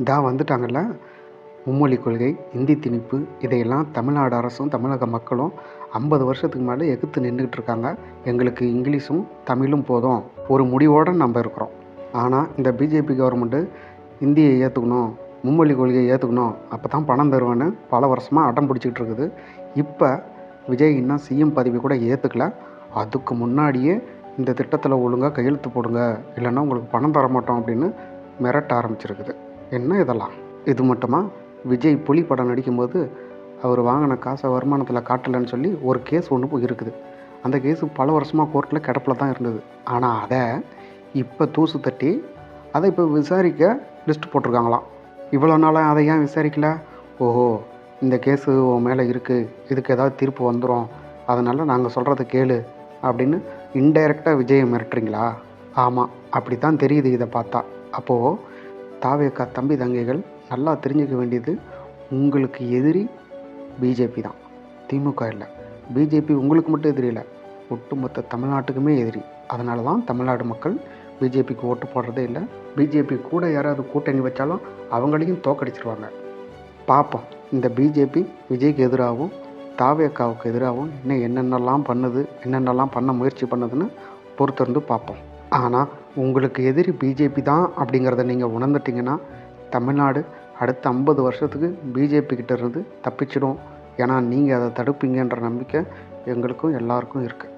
இதா வந்துட்டாங்கல்ல, மும்மொழி கொள்கை, இந்தி திணிப்பு இதையெல்லாம் தமிழ்நாடு அரசும், தமிழக மக்களும் 50 வருஷத்துக்கு மேலே எதிர்த்து நின்றுக்கிட்டு இருக்காங்க. எங்களுக்கு இங்கிலீஷும் தமிழும் போதும், ஒரு முடிவோடு நம்ம இருக்கிறோம். ஆனால் இந்த பிஜேபி கவர்மெண்ட்டு இந்தியை ஏற்றுக்கணும், மும்மொழி கொள்கையை ஏற்றுக்கணும், அப்போ தான் பணம் தருவேன்னு பல வருஷமாக அடம் பிடிச்சிக்கிட்டு இருக்குது. இப்போ விஜய் இன்னும் சிஎம் பதவி கூட ஏற்றுக்கல. அதுக்கு முன்னாடியே இந்த திட்டத்தில் ஒழுங்காக கையெழுத்து போடுங்க, இல்லைன்னா உங்களுக்கு பணம் தர மாட்டோம் அப்படின்னு மிரட்ட ஆரம்பிச்சிருக்குது. என்ன இதெல்லாம்? இது மட்டுமா, விஜய் புலி படம் நடிக்கும்போது அவர் வாங்கின காசை வருமானத்தில் காட்டலைன்னு சொல்லி ஒரு கேஸ் ஒன்று இருக்குது. அந்த கேஸு பல வருஷமாக கோர்ட்டில் கிடப்பில் தான் இருந்தது. ஆனால் அதை இப்போ தூசு தட்டி அதை இப்போ விசாரிக்க லிஸ்ட் போட்டிருக்காங்களாம். இவ்வளோ நாளாக அதை ஏன் விசாரிக்கல? ஓஹோ, இந்த கேஸு உன் மேலே இருக்குது, இதுக்கு ஏதாவது தீர்ப்பு வந்துடும், அதனால் நாங்கள் சொல்கிறத கேளு அப்படின்னு இன்டைரக்டாக விஜயை மிரட்டுறீங்களா? ஆமாம், அப்படி தான் தெரியுது இதை பார்த்தா. அப்போது தாவேக்கா தம்பி தங்கைகள் நல்லா தெரிஞ்சுக்க வேண்டியது, உங்களுக்கு எதிரி பிஜேபி தான், திமுக இல்லை. பிஜேபி உங்களுக்கு மட்டும் எதிரி இல்லை, ஒட்டுமொத்த தமிழ்நாட்டுக்குமே எதிரி. அதனால தான் தமிழ்நாடு மக்கள் பிஜேபிக்கு ஓட்டு போடுறதே இல்லை. பிஜேபி கூட யாராவது கூட்டணி வச்சாலும் அவங்களையும் தோக்கடிச்சிருவாங்க. பார்ப்போம், இந்த பிஜேபி விஜய்க்கு எதிராகவும் தாவேக்காவுக்கு எதிராகவும் இன்னும் என்னென்னலாம் பண்ணுது, என்னென்னலாம் பண்ண முயற்சி பண்ணுதுன்னு பொறுத்திருந்து பார்ப்போம். ஆனால் உங்களுக்கு எதிரி பிஜேபி தான் அப்படிங்கிறத நீங்கள் உணர்ந்துட்டிங்கன்னா, தமிழ்நாடு அடுத்த 50 வருஷத்துக்கு பிஜேபி கிட்ட இருந்து தப்பிச்சிடும். ஏன்னா நீங்கள் அதை தடுப்பீங்கன்ற நம்பிக்கை எங்களுக்கும் எல்லாருக்கும் இருக்குது.